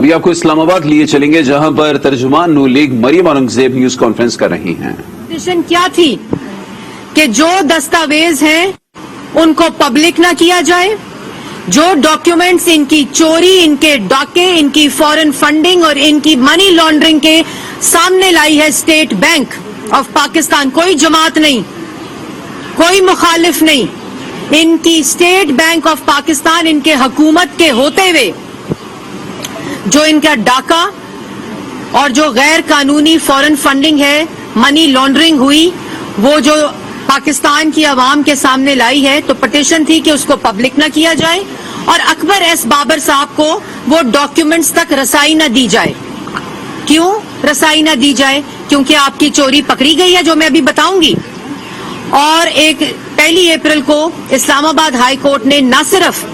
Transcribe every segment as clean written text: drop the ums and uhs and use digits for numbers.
ابھی آپ کو اسلام آباد لیے چلیں گے جہاں پر ترجمان نون league Maryam Aurangzeb news conference کر رہی ہیں. پٹیشن کیا تھی کہ جو دستاویز ہیں ان کو پبلک نہ کیا جائے، جو ڈاکیومنٹس ان کی چوری، ان کے ڈاکے، ان کی فورن فنڈنگ اور ان کی منی لانڈرنگ کے سامنے لائی ہے اسٹیٹ بینک آف پاکستان. کوئی جماعت نہیں، کوئی مخالف نہیں، ان کی اسٹیٹ بینک آف پاکستان ان کے حکومت کے ہوتے ہوئے جو ان کا ڈاکہ اور جو غیر قانونی فورن فنڈنگ ہے، منی لانڈرنگ ہوئی، وہ جو پاکستان کی عوام کے سامنے لائی ہے، تو پٹیشن تھی کہ اس کو پبلک نہ کیا جائے اور اکبر ایس بابر صاحب کو وہ ڈاکیومنٹس تک رسائی نہ دی جائے. کیوں رسائی نہ دی جائے؟ کیونکہ آپ کی چوری پکڑی گئی ہے، جو میں ابھی بتاؤں گی. اور 1 اپریل کو اسلام آباد ہائی کورٹ نے نہ صرف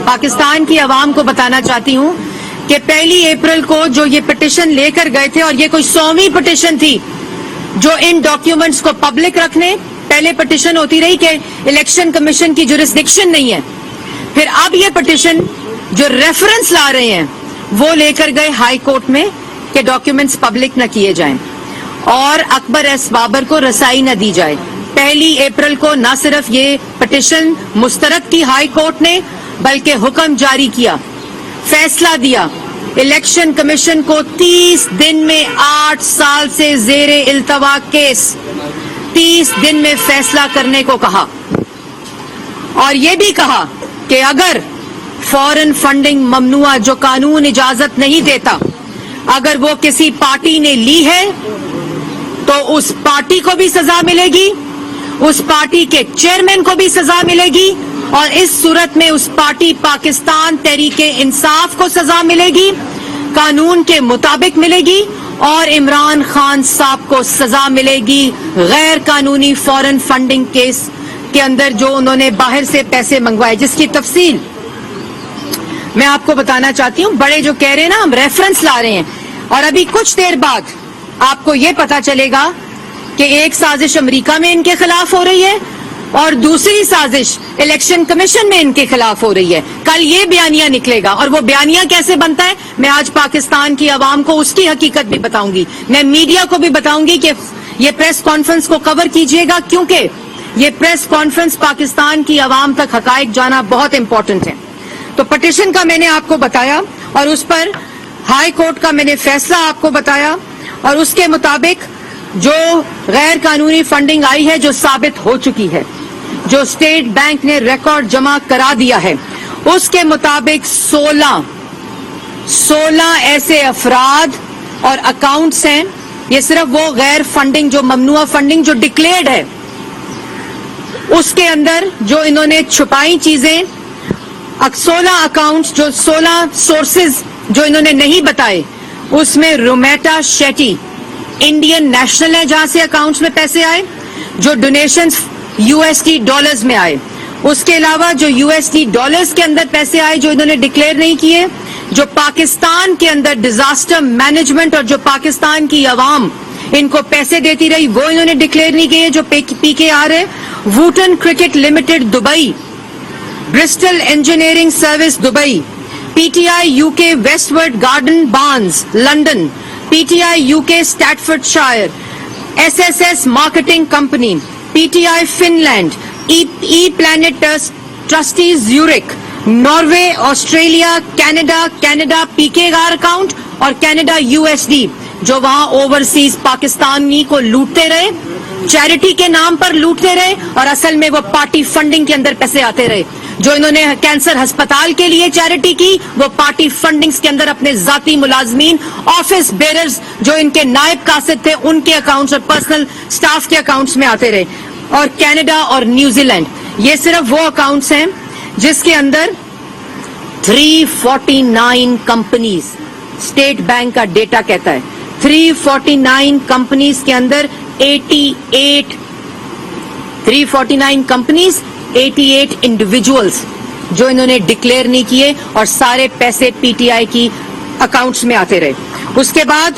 پاکستان کی عوام کو بتانا چاہتی ہوں کہ 1 اپریل کو جو یہ پٹیشن لے کر گئے تھے، اور یہ کوئی 100ویں پٹیشن تھی جو ان ڈاکیومنٹس کو پبلک رکھنے. پہلے پٹیشن ہوتی رہی کہ الیکشن کمیشن کی جورسڈکشن نہیں ہے، پھر اب یہ پٹیشن جو ریفرنس لا رہے ہیں وہ لے کر گئے ہائی کورٹ میں کہ ڈاکیومنٹس پبلک نہ کیے جائیں اور اکبر ایس بابر کو رسائی نہ دی جائے. 1 اپریل کو نہ صرف یہ پٹیشن مسترد کی ہائی کورٹ نے، بلکہ حکم جاری کیا، فیصلہ دیا، الیکشن کمیشن کو 30 دن میں 8 سال سے زیر التوا کیس 30 دن میں فیصلہ کرنے کو کہا. اور یہ بھی کہا کہ اگر فورن فنڈنگ ممنوع جو قانون اجازت نہیں دیتا، اگر وہ کسی پارٹی نے لی ہے تو اس پارٹی کو بھی سزا ملے گی، اس پارٹی کے چیئرمین کو بھی سزا ملے گی، اور اس صورت میں اس پارٹی پاکستان تحریک انصاف کو سزا ملے گی، قانون کے مطابق ملے گی، اور عمران خان صاحب کو سزا ملے گی غیر قانونی فورن فنڈنگ کیس کے اندر جو انہوں نے باہر سے پیسے منگوائے، جس کی تفصیل میں آپ کو بتانا چاہتی ہوں. بڑے جو کہہ رہے ہیں نا ہم ریفرنس لا رہے ہیں، اور ابھی کچھ دیر بعد آپ کو یہ پتا چلے گا کہ ایک سازش امریکہ میں ان کے خلاف ہو رہی ہے اور دوسری سازش الیکشن کمیشن میں ان کے خلاف ہو رہی ہے. کل یہ بیانیہ نکلے گا، اور وہ بیانیہ کیسے بنتا ہے میں آج پاکستان کی عوام کو اس کی حقیقت بھی بتاؤں گی. میں میڈیا کو بھی بتاؤں گی کہ یہ پریس کانفرنس کو کور کیجئے گا، کیونکہ یہ پریس کانفرنس پاکستان کی عوام تک حقائق جانا بہت امپورٹنٹ ہے. تو پٹیشن کا میں نے آپ کو بتایا، اور اس پر ہائی کورٹ کا میں نے فیصلہ آپ کو بتایا، اور اس کے مطابق جو غیر قانونی فنڈنگ آئی ہے جو ثابت ہو چکی ہے، جو اسٹیٹ بینک نے ریکارڈ جمع کرا دیا ہے، اس کے مطابق 16 ایسے افراد اور اکاؤنٹس ہیں. یہ صرف وہ غیر فنڈنگ جو ممنوع فنڈنگ جو ڈکلیئرڈ ہے اس کے اندر جو انہوں نے چھپائی چیزیں، 16 اکاؤنٹس جو 16 سورسز جو انہوں نے نہیں بتائے، اس میں رومیٹا شیٹی انڈین نیشنل ہے جہاں سے اکاؤنٹس میں پیسے آئے، جو ڈونیشنز USD ڈالرز میں آئے. اس کے علاوہ جو USD ڈالرز کے اندر پیسے آئے جو انہوں نے ڈکلیئر نہیں کیے، جو پاکستان کے اندر ڈیزاسٹر مینجمنٹ اور جو پاکستان کی عوام ان کو پیسے دیتی رہی وہ انہوں نے ڈکلیئر نہیں کیے، جو PKR ہے، Wootton Cricket Limited Dubai, Bristol Engineering Service Dubai, PTI UK West Ward Garden Barnes London, PTI UK Staffordshire, SSS marketing company, PTI Finland, E Plant Trustees Zurich, Norway, Australia, Canada PKR account, اور Canada USD جو وہاں overseas Pakistani کو لوٹتے رہے، charity کے نام پر لوٹتے رہے، اور اصل میں وہ پارٹی فنڈنگ کے اندر پیسے آتے رہے. جو انہوں نے کینسر ہسپتال کے لیے چیریٹی کی، وہ پارٹی فنڈنگز کے اندر اپنے ذاتی ملازمین، آفس بیررز جو ان کے نائب قاصد تھے ان کے اکاؤنٹس اور پرسنل سٹاف کے اکاؤنٹس میں آتے رہے. اور کینیڈا اور نیوزی لینڈ یہ صرف وہ اکاؤنٹس ہیں جس کے اندر 349 کمپنیز، اسٹیٹ بینک کا ڈیٹا کہتا ہے 349 کمپنیز کے اندر 349 کمپنیز 88 انڈیویجولز جو انہوں نے ڈکلیئر نہیں کیے، اور سارے پیسے PTI کی اکاؤنٹس میں آتے رہے. اس کے بعد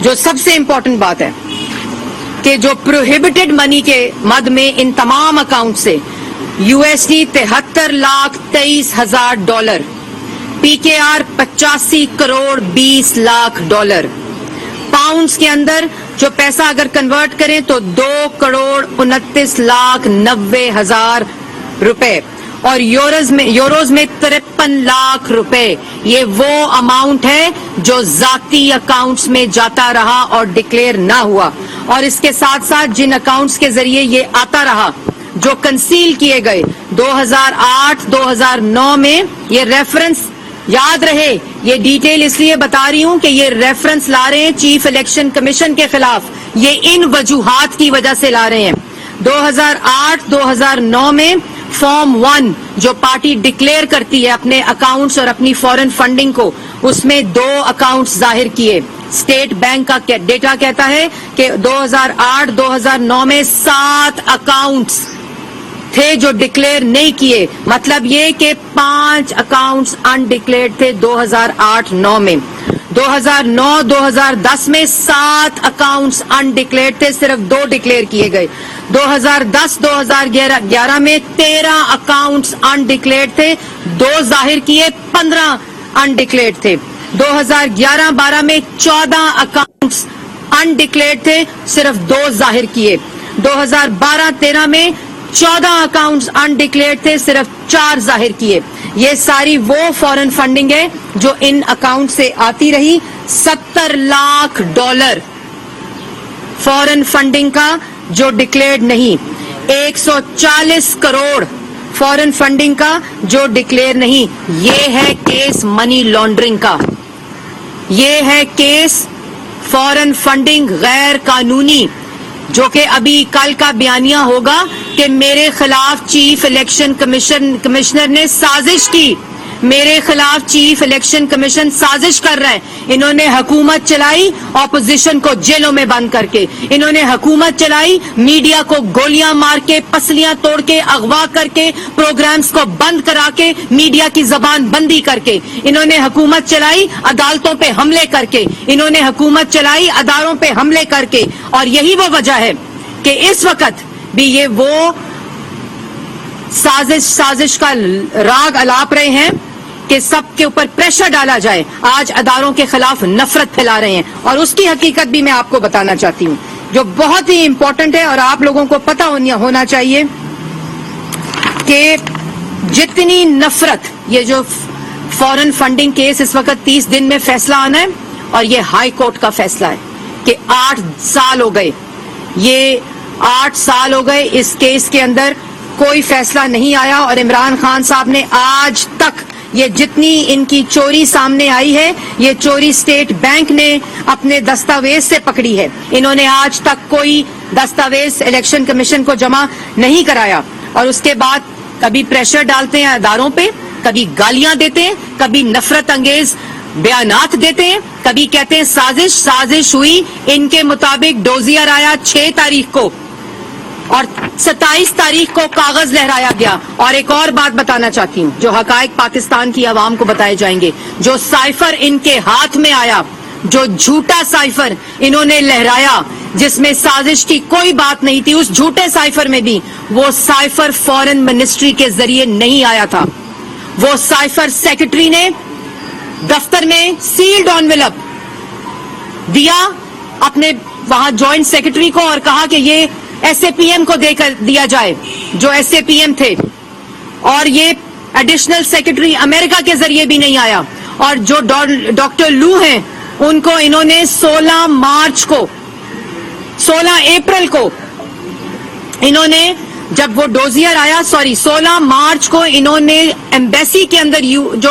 جو سب سے امپورٹنٹ بات ہے کہ جو پروہیبٹڈ منی کے مد میں ان تمام اکاؤنٹ سے USD $73,23,000 PKR 85 crore 20 lakh dollar, pounds के अंदर जो पैसा अगर कन्वर्ट करें तो 2 करोड़ 29 लाख 90 हजार रुपए, और यूरोज में 53 लाख रुपए। ये वो अमाउंट है जो जाती अकाउंट्स में जाता रहा और डिक्लेयर ना हुआ, और इसके साथ साथ जिन अकाउंट्स के जरिए ये आता रहा जो कंसील किए गए 2008-2009 में, ये रेफरेंस याद रहे, ये डिटेल इसलिए बता रही हूं कि ये रेफरेंस ला रहे हैं चीफ इलेक्शन कमीशन के खिलाफ, ये इन वजूहात की वजह से ला रहे हैं। 2008-2009 में फॉर्म 1 जो पार्टी डिक्लेयर करती है अपने अकाउंट्स और अपनी फॉरेन फंडिंग को, उसमें 2 अकाउंट्स जाहिर किए। स्टेट बैंक का डेटा कहता है कि 2008-2009 में 7 अकाउंट्स थे जो डिक्लेयर नहीं किए, मतलब ये कि 5 अकाउंट्स अनडिक्लेयर्ड थे 2008-9 में। 2009-2010 में 7 अकाउंट्स अनडिक्लेयर्ड थे, सिर्फ 2 डिक्लेयर किए गए। 2010-2011 में 13 अकाउंट्स अनडिक्लेयर्ड थे, 2 जाहिर किए, 15 अनडिक्लेयर्ड थे। 2011-12 में 14 अकाउंट्स अनडिक्लेयर्ड थे, सिर्फ 2 जाहिर किए। 2012-13 में 14 अकाउंट्स अनडिक्लेयर्ड थे, सिर्फ 4 जाहिर किए। ये सारी वो फॉरेन फंडिंग है जो इन अकाउंट से आती रही। 70 लाख डॉलर फॉरेन फंडिंग का जो डिक्लेयर्ड नहीं, 140 करोड़ फॉरेन फंडिंग का जो डिक्लेयर नहीं। ये है केस मनी लॉन्ड्रिंग का, ये है केस फॉरेन फंडिंग गैर कानूनी, जो कि अभी कल का बयानिया होगा कि मेरे खिलाफ चीफ इलेक्शन कमिश्नर ने साजिश की, मेरे खिलाफ चीफ इलेक्शन कमीशन साजिश कर रहा है। इन्होंने हुकूमत चलाई ऑपोजिशन को जेलों में बंद करके, इन्होंने हुकूमत चलाई मीडिया को गोलियां मार के, पसलियां तोड़ के, अगवा करके, प्रोग्राम्स को बंद करा के, मीडिया की जबान बंदी करके, इन्होंने हुकूमत चलाई अदालतों पे हमले करके, इन्होंने हुकूमत चलाई अदारों पे हमले करके। और यही वो वजह है कि इस वक्त भी ये वो साजिश का राग अलाप रहे हैं कि सबके ऊपर प्रेशर डाला जाए, आज अदारों के खिलाफ नफरत फैला रहे हैं। और उसकी हकीकत भी मैं आपको बताना चाहती हूं जो बहुत ही इंपॉर्टेंट है और आप लोगों को पता होना चाहिए कि जितनी नफरत, ये जो फॉरेन फंडिंग केस इस वक्त 30 दिन में फैसला आना है, और ये हाई कोर्ट का फैसला है कि 8 साल हो गए, ये 8 साल हो गए इस केस के अंदर कोई फैसला नहीं आया। और इमरान खान साहब ने आज तक ये जितनी इनकी चोरी सामने आई है, ये चोरी स्टेट बैंक ने अपने दस्तावेज से पकड़ी है। इन्होंने आज तक कोई दस्तावेज इलेक्शन कमीशन को जमा नहीं कराया, और उसके बाद कभी प्रेशर डालते हैं अदारों पे, कभी गालियां देते हैं, कभी नफरत अंगेज बयानात देते हैं, कभी कहते हैं साजिश हुई। इनके मुताबिक डोजियर आया 6 तारीख को और 27 तारीख को कागज लहराया गया। और एक और बात बताना चाहती हूं जो हकायक पाकिस्तान की आवाम को बताए जाएंगे, जो साइफर इनके हाथ में आया, जो झूठा साइफर इन्होंने लहराया जिसमें साजिश की कोई बात नहीं थी, उस झूठे साइफर में भी वो साइफर फॉरेन मिनिस्ट्री के जरिए नहीं आया था। वो साइफर सेक्रेटरी ने दफ्तर में सील्ड एनवेलप दिया अपने वहां जॉइंट सेक्रेटरी को और कहा कि ये SAPM को देकर दिया जाए, जो SAPM थे, और ये एडिशनल सेक्रेटरी अमेरिका के जरिए भी नहीं आया। और जो डॉक्टर लू हैं उनको इन्होंने 16 अप्रैल को इन्होंने, जब वो डोजियर आया, 16 मार्च को इन्होंने एम्बेसी के अंदर जो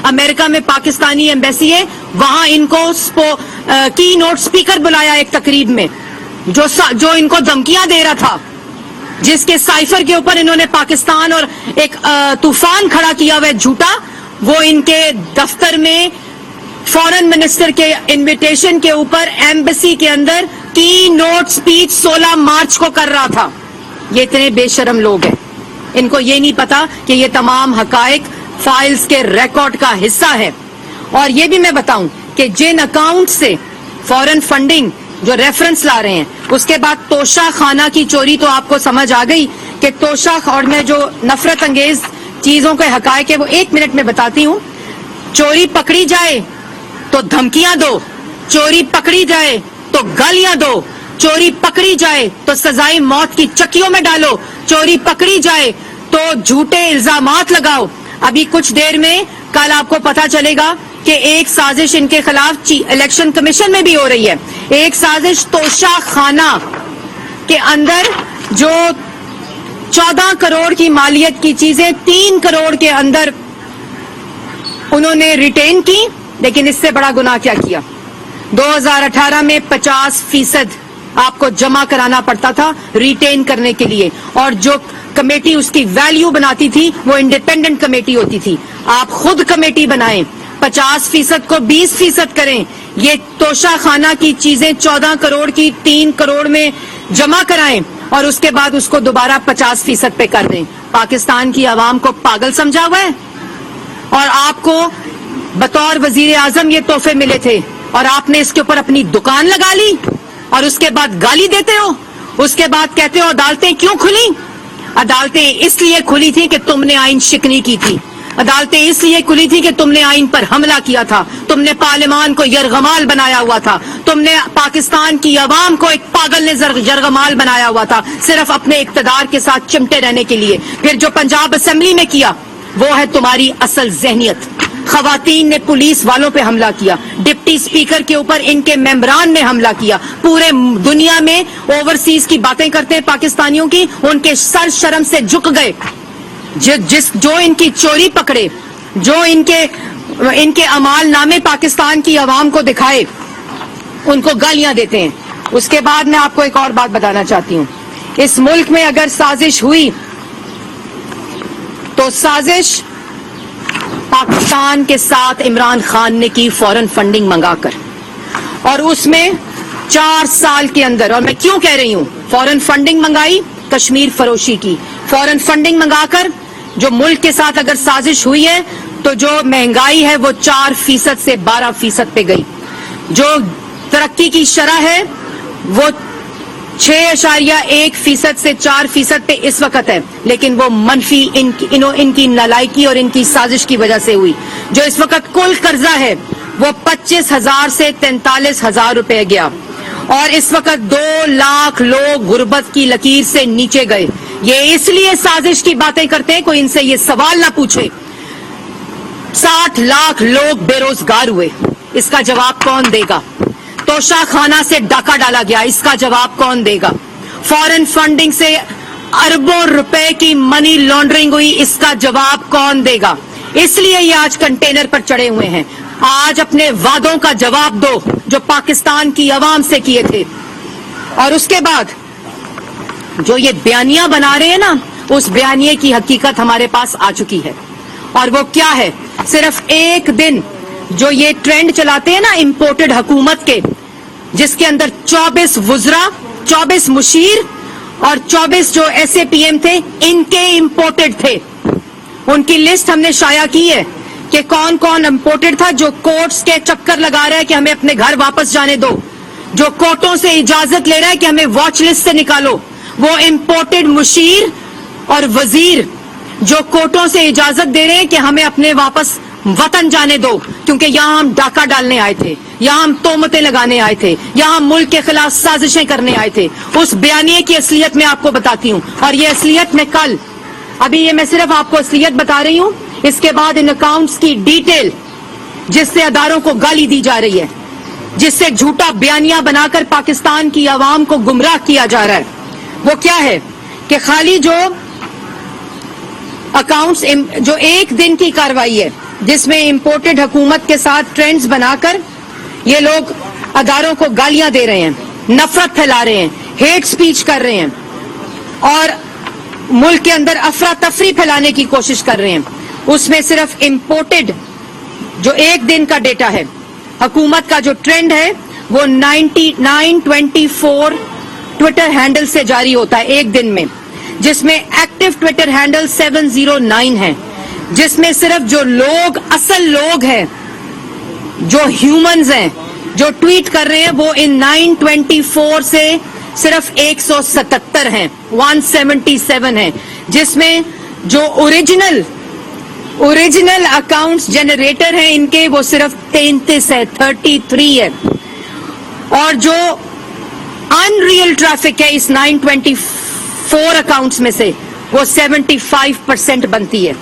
अमेरिका में पाकिस्तानी एम्बेसी है वहां इनको की नोट स्पीकर बुलाया एक तकरीब में, जो इनको धमकियां दे रहा था, जिसके साइफर के ऊपर इन्होंने पाकिस्तान और एक तूफान खड़ा किया हुआ झूठा। वो इनके दफ्तर में फॉरेन मिनिस्टर के इनविटेशन के ऊपर एम्बेसी के अंदर की नोट स्पीच 16 मार्च को कर रहा था। ये इतने बेशरम लोग हैं, इनको ये नहीं पता कि ये तमाम हकायक फाइल्स के रिकॉर्ड का हिस्सा है। और ये भी मैं बताऊं कि जिन अकाउंट से फॉरेन फंडिंग जो रेफरेंस ला रहे हैं, उसके बाद तोशा खाना की चोरी, तो आपको समझ आ गई कि तोशा और में जो नफरत अंगेज चीजों के हकायक है वो 1 मिनट में बताती हूं। चोरी पकड़ी जाए तो धमकियां दो, चोरी पकड़ी जाए तो गालियां दो, चोरी पकड़ी जाए तो सजाए मौत की चक्कियों में डालो, चोरी पकड़ी जाए तो झूठे इल्जामात लगाओ। अभी कुछ देर में कल आपको पता चलेगा कि एक साजिश इनके खिलाफ इलेक्शन कमीशन में भी हो रही है। एक साजिश तोशा खाना के अंदर जो 14 करोड़ की मालियत की चीजें 3 करोड़ के अंदर उन्होंने रिटेन की, लेकिन इससे बड़ा गुनाह क्या किया। 2018 में 50% आपको जमा कराना पड़ता था रिटेन करने के लिए, और जो कमेटी उसकी वैल्यू बनाती थी वो इंडिपेंडेंट कमेटी होती थी। आप खुद कमेटी बनाएं, 50% को 20% करें, ये तोशा खाना की चीजें 14 करोड़ की 3 करोड़ में जमा कराएं और उसके बाद उसको दोबारा 50% पे कर दें। पाकिस्तान की आवाम को पागल समझा हुआ है। और आपको बतौर वजीर आजम ये तोहफे मिले थे और आपने इसके ऊपर अपनी दुकान लगा ली और उसके बाद गाली देते हो, उसके बाद कहते हो अदालतें क्यों खुली। अदालतें इसलिए खुली थी कि तुमने आइन शिकनी की थी, अदालतें इसलिए खुली थी कि तुमने आइन पर हमला किया था, तुमने पार्लियामान को यरगमाल बनाया हुआ था, तुमने पाकिस्तान की आवाम को एक पागल ने यरगमाल बनाया हुआ था सिर्फ अपने इक्तदार के साथ चिमटे रहने के लिए। फिर जो पंजाब असेंबली में किया वो है तुम्हारी असल जहनियत। खवातीन ने पुलिस वालों पे हमला किया, डिप्टी स्पीकर के ऊपर इनके मेंबरान ने हमला किया। पूरे दुनिया में ओवरसीज की बातें करते हैं पाकिस्तानियों की, उनके सर शर्म से झुक गए। जो इनकी चोरी पकड़े, जो इनके अमाल नामे पाकिस्तान की आवाम को दिखाए, उनको गालियां देते हैं। उसके बाद मैं आपको एक और बात बताना चाहती हूं। इस मुल्क में अगर साजिश हुई तो साजिश पाकिस्तान के साथ इमरान खान ने की फॉरेन फंडिंग मंगाकर, और उसमें 4 साल के अंदर, और मैं क्यों कह रही हूं फॉरेन फंडिंग मंगाई, कश्मीर फरोशी की फॉरेन फंडिंग मंगाकर जो मुल्क के साथ अगर साजिश हुई है तो जो महंगाई है वो 4% से 12% पे गई। जो तरक्की की शरह है वो 6.1% से 4% पे इस वक्त है, लेकिन वो मनफी इनकी नालायकी और इनकी साजिश की वजह से हुई। जो इस वक्त कुल कर्जा है वो 25,000 से 43,000 रुपए गया, और इस वक्त 2 लाख लोग गुर्बत की लकीर से नीचे गए। ये इसलिए साजिश की बातें करते हैं, कोई इनसे ये सवाल ना पूछे। 60 लाख लोग बेरोजगार हुए, इसका जवाब कौन देगा। तोशा खाना से डाका डाला गया, इसका जवाब कौन देगा। फॉरेन फंडिंग से अरबों रुपए की मनी लॉन्ड्रिंग हुई, इसका जवाब कौन देगा। इसलिए ये आज कंटेनर पर चढ़े हुए हैं। आज अपने वादों का जवाब दो जो पाकिस्तान की आवाम से किए थे। और उसके बाद जो ये बयानियां बना रहे हैं ना, उस बयानिए की हकीकत हमारे पास आ चुकी है। और वो क्या है, सिर्फ एक दिन जो ये ट्रेंड चलाते हैं ना इंपोर्टेड हुकूमत के, जिसके अंदर 24 वुज़रा, 24 मुशीर और 24 जो SAPM थे, इनके इंपोर्टेड थे। उनकी लिस्ट हमने शाया की है कि कौन कौन इंपोर्टेड था, जो कोर्ट्स के चक्कर लगा रहा है कि हमें अपने घर वापस जाने दो, जो कोर्टों से इजाजत ले रहा है कि हमें वॉच लिस्ट से निकालो। वो इंपोर्टेड मुशीर और वजीर जो कोर्टों से इजाजत दे रहे हैं कि हमें अपने वापस वतन जाने दो, क्योंकि यहाँ हम डाका डालने आए थे, यहाँ हम तोहमतें लगाने आए थे, यहाँ हम मुल्क के खिलाफ साजिशें करने आए थे। उस बयानिए की असलियत मैं आपको बताती हूँ, और ये असलियत मैं कल, अभी ये मैं सिर्फ आपको असलियत बता रही हूँ। इसके बाद इन अकाउंट्स की डिटेल, जिससे अदारों को गाली दी जा रही है, जिससे झूठा बयानिया बनाकर पाकिस्तान की आवाम को गुमराह किया जा रहा है, वो क्या है कि खाली जो अकाउंट्स, जो एक दिन की कार्रवाई है जिसमें इंपोर्टेड हुकूमत के साथ ट्रेंड्स बनाकर ये लोग अदारों को गालियां दे रहे हैं, नफरत फैला रहे हैं, हेट स्पीच कर रहे हैं और मुल्क के अंदर अफरा तफरी फैलाने की कोशिश कर रहे हैं। उसमें सिर्फ इंपोर्टेड जो एक दिन का डेटा है, हुकूमत का जो ट्रेंड है वो 924 ट्विटर हैंडल से जारी होता है एक दिन में, जिसमें एक्टिव ट्विटर हैंडल 709 है, जिसमें सिर्फ जो लोग, असल लोग हैं, जो ह्यूमंस हैं, जो ट्वीट कर रहे हैं, वो इन 924 से सिर्फ 177 हैं, 177 हैं, जिसमें जो ओरिजिनल ओरिजिनल अकाउंट्स जनरेटर हैं इनके वो सिर्फ 33 है, 33 है। और जो अनरियल ट्रैफिक है इस 924 अकाउंट्स में से वो 75% बनती है।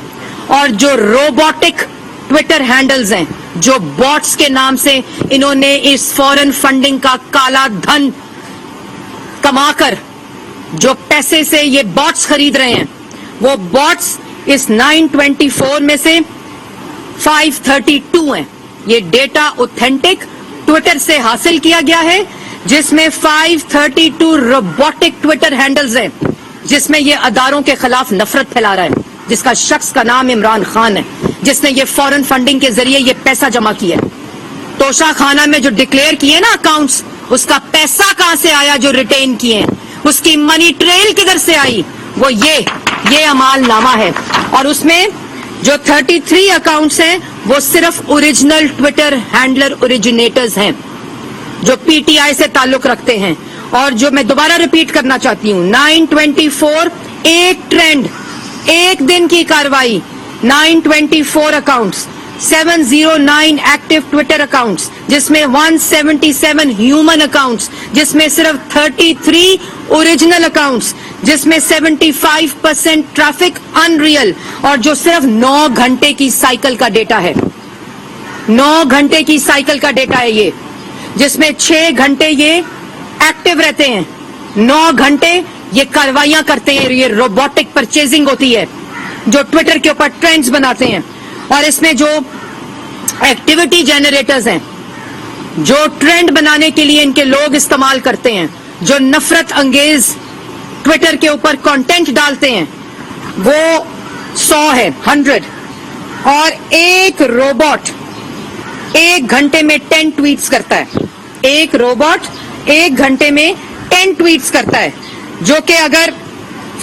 और जो रोबोटिक ट्विटर हैंडल्स हैं, जो बॉट्स के नाम से इन्होंने इस फॉरेन फंडिंग का काला धन कमाकर जो पैसे से ये बॉट्स खरीद रहे हैं, वो बॉट्स इस 924 में से 532 हैं। ये डेटा ऑथेंटिक ट्विटर से हासिल किया गया है, जिसमें 532 रोबोटिक ट्विटर हैंडल्स हैं, जिसमें ये अदारों के खिलाफ नफरत फैला रहा है, जिसका शख्स का नाम इमरान खान है, जिसने ये फॉरेन फंडिंग के जरिए ये पैसा जमा किया है। तोशा खाना में जो डिक्लेयर किए ना अकाउंट्स, उसका पैसा कहां से आया जो रिटेन किए हैं, उसकी मनी ट्रेल किधर से आई, वो ये अमाल नामा है। और उसमें जो 33 अकाउंट्स हैं वो सिर्फ ओरिजिनल ट्विटर हैंडलर ओरिजिनेटर्स हैं, जो पीटीआई से ताल्लुक रखते हैं। और जो मैं दोबारा रिपीट करना चाहती हूं, 924 एक ट्रेंड, एक दिन की कार्रवाई, 924 अकाउंट्स, 709 एक्टिव ट्विटर अकाउंट्स, जिसमें 177 ह्यूमन अकाउंट्स, जिसमें सिर्फ 33 ओरिजिनल अकाउंट्स, जिसमें 75% ट्रैफिक अनरियल, और जो सिर्फ 9 घंटे की साइकिल का डेटा है। 9 घंटे की साइकिल का डेटा है ये, जिसमें 6 घंटे ये एक्टिव रहते हैं, 9 घंटे ये कार्रवाइयां करते हैं, ये रोबोटिक परचेजिंग होती है, जो ट्विटर के ऊपर ट्रेंड्स बनाते हैं। और इसमें जो एक्टिविटी जनरेटर्स हैं, जो ट्रेंड बनाने के लिए इनके लोग इस्तेमाल करते हैं, जो नफरत अंगेज ट्विटर के ऊपर कंटेंट डालते हैं, वो 100 है, 100। और एक रोबोट 1 घंटे में 10 ट्वीट्स करता है। एक रोबोट 1 घंटे में 10 ट्वीट्स करता है, जो कि अगर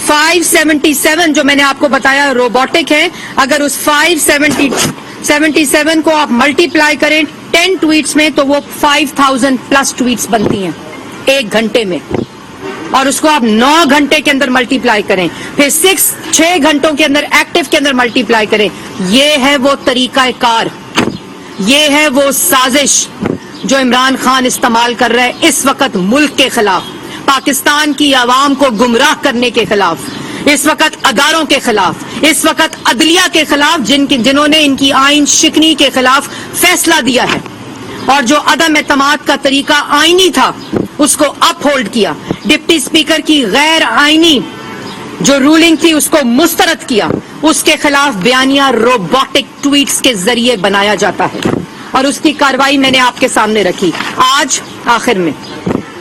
577 जो मैंने आपको बताया रोबोटिक है, अगर उस 577 को आप मल्टीप्लाई करें 10 ट्वीट्स में, तो वो 5000 प्लस ट्वीट्स बनती हैं 1 घंटे में। और उसको आप 9 घंटे के अंदर मल्टीप्लाई करें, फिर 6 घंटों के अंदर एक्टिव के अंदर मल्टीप्लाई करें। ये है वो तरीका कार, ये है वो साजिश जो इमरान खान इस्तेमाल कर रहा है इस वक्त मुल्क के खिलाफ, पाकिस्तान की आवाम को गुमराह करने के खिलाफ, इस वक्त अदारों के खिलाफ, इस वक्त अदलिया के खिलाफ, जिन्होंने इनकी आइन शिकनी के खिलाफ फैसला दिया है। और जो अदम एतमाद का तरीका आईनी था उसको अपहोल्ड किया, डिप्टी स्पीकर की गैर आईनी जो रूलिंग थी उसको मुस्तरद किया, उसके खिलाफ बयानिया रोबोटिक ट्वीट्स के जरिए बनाया जाता है। और उसकी कार्रवाई मैंने आपके सामने रखी आज आखिर में।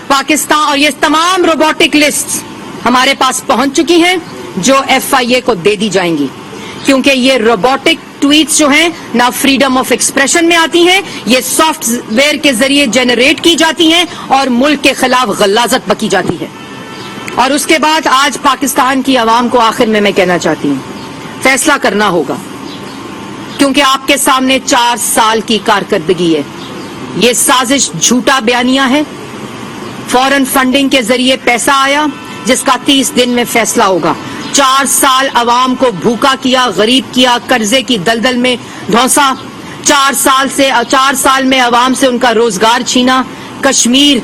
पाकिस्तान और ये तमाम रोबोटिक लिस्ट्स हमारे पास पहुंच चुकी हैं, जो FIA को दे दी जाएंगी, क्योंकि ये रोबोटिक ट्वीट्स जो हैं ना फ्रीडम ऑफ एक्सप्रेशन में आती हैं, ये सॉफ्टवेयर के जरिए जनरेट की जाती हैं और मुल्क के खिलाफ गलाजत बकी जाती है। और उसके बाद आज पाकिस्तान की आवाम को आखिर में मैं कहना चाहती हूँ, फैसला करना होगा, क्योंकि आपके सामने 4 साल की कारकर्दगी है। ये साजिश झूठा बयानिया है, फॉरेन फंडिंग के जरिए पैसा आया जिसका 30 दिन में फैसला होगा। 4 साल अवाम को भूखा किया, गरीब किया, कर्जे की दलदल में धौंसा, 4 साल में अवाम से उनका रोजगार छीना, कश्मीर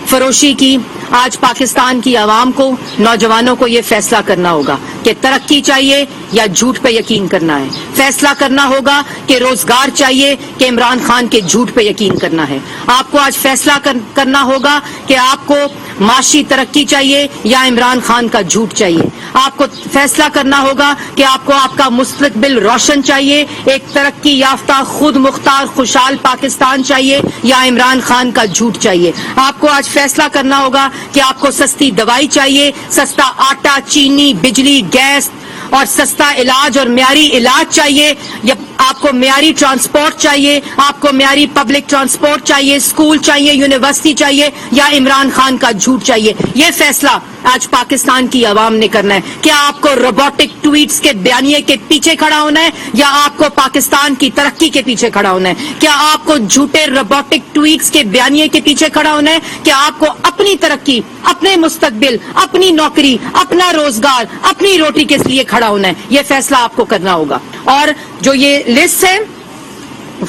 फरोशी की। आज पाकिस्तान की आवाम को, नौजवानों को ये फैसला करना होगा कि तरक्की चाहिए या झूठ पे यकीन करना है। फैसला करना होगा कि रोजगार चाहिए कि इमरान खान के झूठ पे यकीन करना है। आपको आज फैसला करना होगा कि आपको माशी तरक्की चाहिए या इमरान खान का झूठ चाहिए। आपको फैसला करना होगा कि आपको आपका मुस्तकबिल रोशन चाहिए, एक तरक्की याफ्ता खुद मुख्तार खुशहाल पाकिस्तान चाहिए या इमरान खान का झूठ चाहिए। आपको आज फैसला करना होगा कि आपको सस्ती दवाई चाहिए, सस्ता आटा, चीनी, बिजली, गैस और सस्ता इलाज और म्यारी इलाज चाहिए, या आपको म्यारी ट्रांसपोर्ट चाहिए, आपको म्यारी पब्लिक ट्रांसपोर्ट चाहिए, स्कूल चाहिए, यूनिवर्सिटी चाहिए या इमरान खान का झूठ चाहिए। ये फैसला आज पाकिस्तान की आवाम ने करना है। क्या आपको रोबोटिक ट्वीट्स के बयानिए के पीछे खड़ा होना है या आपको पाकिस्तान की तरक्की के पीछे खड़ा होना है? क्या आपको झूठे रोबोटिक ट्वीट्स के बयानिए के पीछे खड़ा होना है? क्या आपको अपनी اپنی ترقی، اپنے مستقبل، اپنی نوکری، اپنا روزگار، اپنی روٹی کے لیے کھڑا ہونا ہے. یہ فیصلہ آپ کو کرنا ہوگا. اور جو یہ لسٹ ہے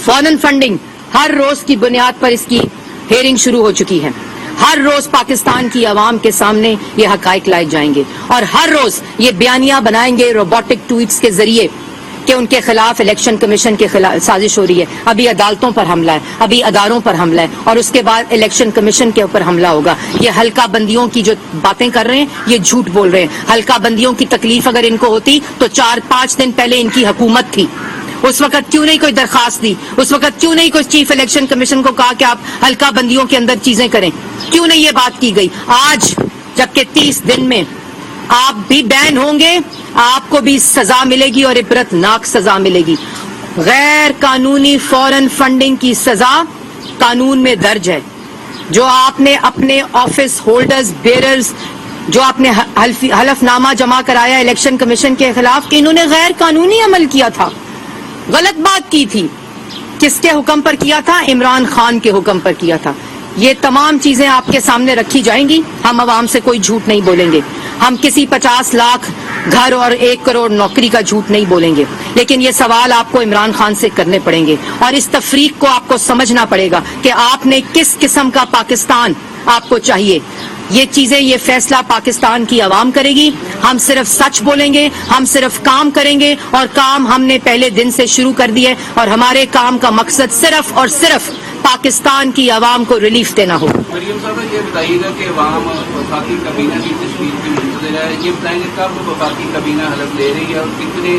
فارن فنڈنگ، ہر روز کی بنیاد پر اس کی ہیئرنگ شروع ہو چکی ہے. ہر روز پاکستان کی عوام کے سامنے یہ حقائق لائے جائیں گے اور ہر روز یہ بیانیہ بنائیں گے روبوٹک ٹویٹس کے ذریعے کہ ان کے خلاف الیکشن کمیشن کے خلاف سازش ہو رہی ہے. ابھی عدالتوں پر حملہ ہے، ابھی اداروں پر حملہ ہے اور اس کے بعد الیکشن کمیشن کے اوپر حملہ ہوگا. یہ حلقہ بندیوں کی جو باتیں کر رہے ہیں یہ جھوٹ بول رہے ہیں. حلقہ بندیوں کی تکلیف اگر ان کو ہوتی تو 4-5 دن پہلے ان کی حکومت تھی. اس وقت کیوں نہیں کوئی درخواست دی؟ اس وقت کیوں نہیں کوئی چیف الیکشن کمیشن کو کہا کہ آپ حلقہ بندیوں کے اندر چیزیں کریں؟ کیوں نہیں یہ بات کی گئی؟ آج جبکہ 30 دن میں آپ بھی بین ہوں گے، آپ کو بھی سزا ملے گی اور عبرت ناک سزا ملے گی. غیر قانونی فورن فنڈنگ کی سزا قانون میں درج ہے. جو آپ نے اپنے آفس ہولڈرز بیئررز جو آپ نے حلف نامہ جمع کرایا الیکشن کمیشن کے خلاف کہ انہوں نے غیر قانونی عمل کیا تھا، غلط بات کی تھی، کس کے حکم پر کیا تھا؟ عمران خان کے حکم پر کیا تھا. یہ تمام چیزیں آپ کے سامنے رکھی جائیں گی. ہم عوام سے کوئی جھوٹ نہیں بولیں گے. ہم کسی 50 لاکھ گھر اور 1 کروڑ نوکری کا جھوٹ نہیں بولیں گے. لیکن یہ سوال آپ کو عمران خان سے کرنے پڑیں گے اور اس تفریق کو آپ کو سمجھنا پڑے گا کہ آپ نے کس قسم کا پاکستان آپ کو چاہیے. یہ چیزیں، یہ فیصلہ پاکستان کی عوام کرے گی. ہم صرف سچ بولیں گے، ہم صرف کام کریں گے اور کام ہم نے پہلے دن سے شروع کر دیا ہے اور ہمارے کام کا مقصد صرف اور صرف پاکستان کی عوام کو ریلیف دینا ہوگا. مریم صاحب یہ بتائیے گا کہ عوام وفاقی کابینہ کی تشکیل کی منتظر ہے. یہ بتائیں گے کب وفاقی کابینہ حلف لے رہی ہے اور کتنے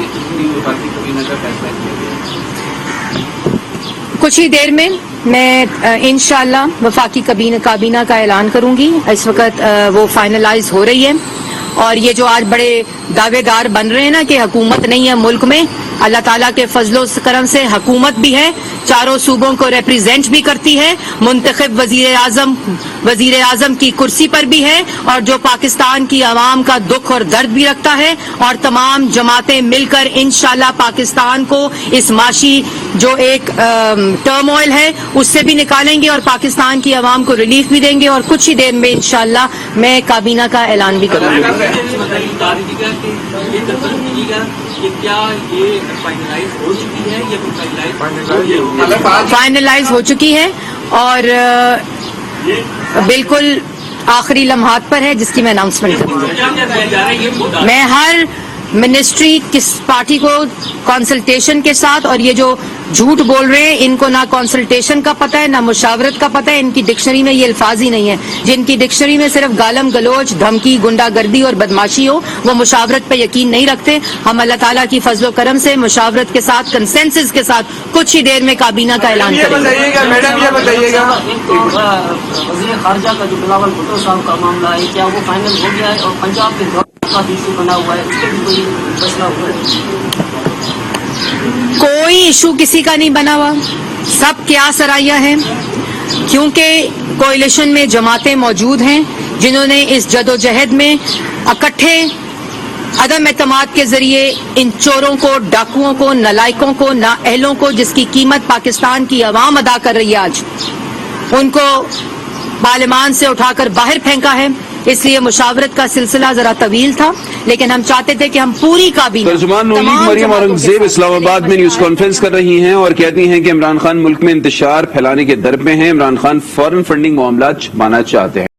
وفاقی کابینہ کا فیصلہ کیا گیا؟ کچھ ہی دیر میں میں انشاءاللہ وفاقی کابینہ کا اعلان کروں گی. اس وقت وہ فائنلائز ہو رہی ہے اور یہ جو آج بڑے دعوے دار بن رہے ہیں نا کہ حکومت نہیں ہے ملک میں، اللہ تعالیٰ کے فضل و کرم سے حکومت بھی ہے، چاروں صوبوں کو ریپریزینٹ بھی کرتی ہے، منتخب وزیر اعظم کی کرسی پر بھی ہے اور جو پاکستان کی عوام کا دکھ اور درد بھی رکھتا ہے. اور تمام جماعتیں مل کر انشاءاللہ پاکستان کو اس معاشی جو ایک ٹرم آئل ہے اس سے بھی نکالیں گے اور پاکستان کی عوام کو ریلیف بھی دیں گے. اور کچھ ہی دیر میں انشاءاللہ میں کابینہ کا اعلان بھی کروں گی. فائنلائز ہو چکی ہے اور بالکل آخری لمحات پر ہے جس کی میں اناؤنسمنٹ کروں گی. میں ہر منسٹری کس پارٹی کو کنسلٹیشن کے ساتھ، اور یہ جو جھوٹ بول رہے ہیں ان کو نہ کنسلٹیشن کا پتہ ہے نہ مشاورت کا پتہ ہے. ان کی ڈکشنری میں یہ الفاظ ہی نہیں ہے. جن کی ڈکشنری میں صرف گالم گلوچ، دھمکی، گنڈا گردی اور بدماشی ہو وہ مشاورت پہ یقین نہیں رکھتے. ہم اللہ تعالیٰ کی فضل و کرم سے مشاورت کے ساتھ، کنسنسس کے ساتھ کچھ ہی دیر میں کابینہ کا اعلان کریں گے. میڈم یہ بتائیے گا وزیر خارجہ کا جو بلاول بھٹو صاحب کا معاملہ ہے کیا وہ فائنل ہو گیا ہے؟ اور پنجاب کے کا بھی ایشو بنا ہوا ہے، اس پہ بھی کوئی فیصلہ ہوا ہے؟ کوئی ایشو کسی کا نہیں بنا ہوا، سب کیا سرائیاں ہیں کیونکہ کوئلیشن میں جماعتیں موجود ہیں جنہوں نے اس جدوجہد میں اکٹھے عدم اعتماد کے ذریعے ان چوروں کو، ڈاکوؤں کو، نالائکوں کو، نااہلوں کو جس کی قیمت پاکستان کی عوام ادا کر رہی ہے آج، ان کو پارلیمان سے اٹھا کر باہر پھینکا ہے. اس لیے مشاورت کا سلسلہ ذرا طویل تھا لیکن ہم چاہتے تھے کہ ہم پوری کابینہ ترجمان نون لیگ مریم اورنگزیب اسلام آباد میں نیوز کانفرنس کر رہی ہیں اور کہتی ہیں کہ عمران خان ملک میں انتشار پھیلانے کے در پہ ہیں. عمران خان فورن فنڈنگ معاملات چھپانا چاہتے ہیں.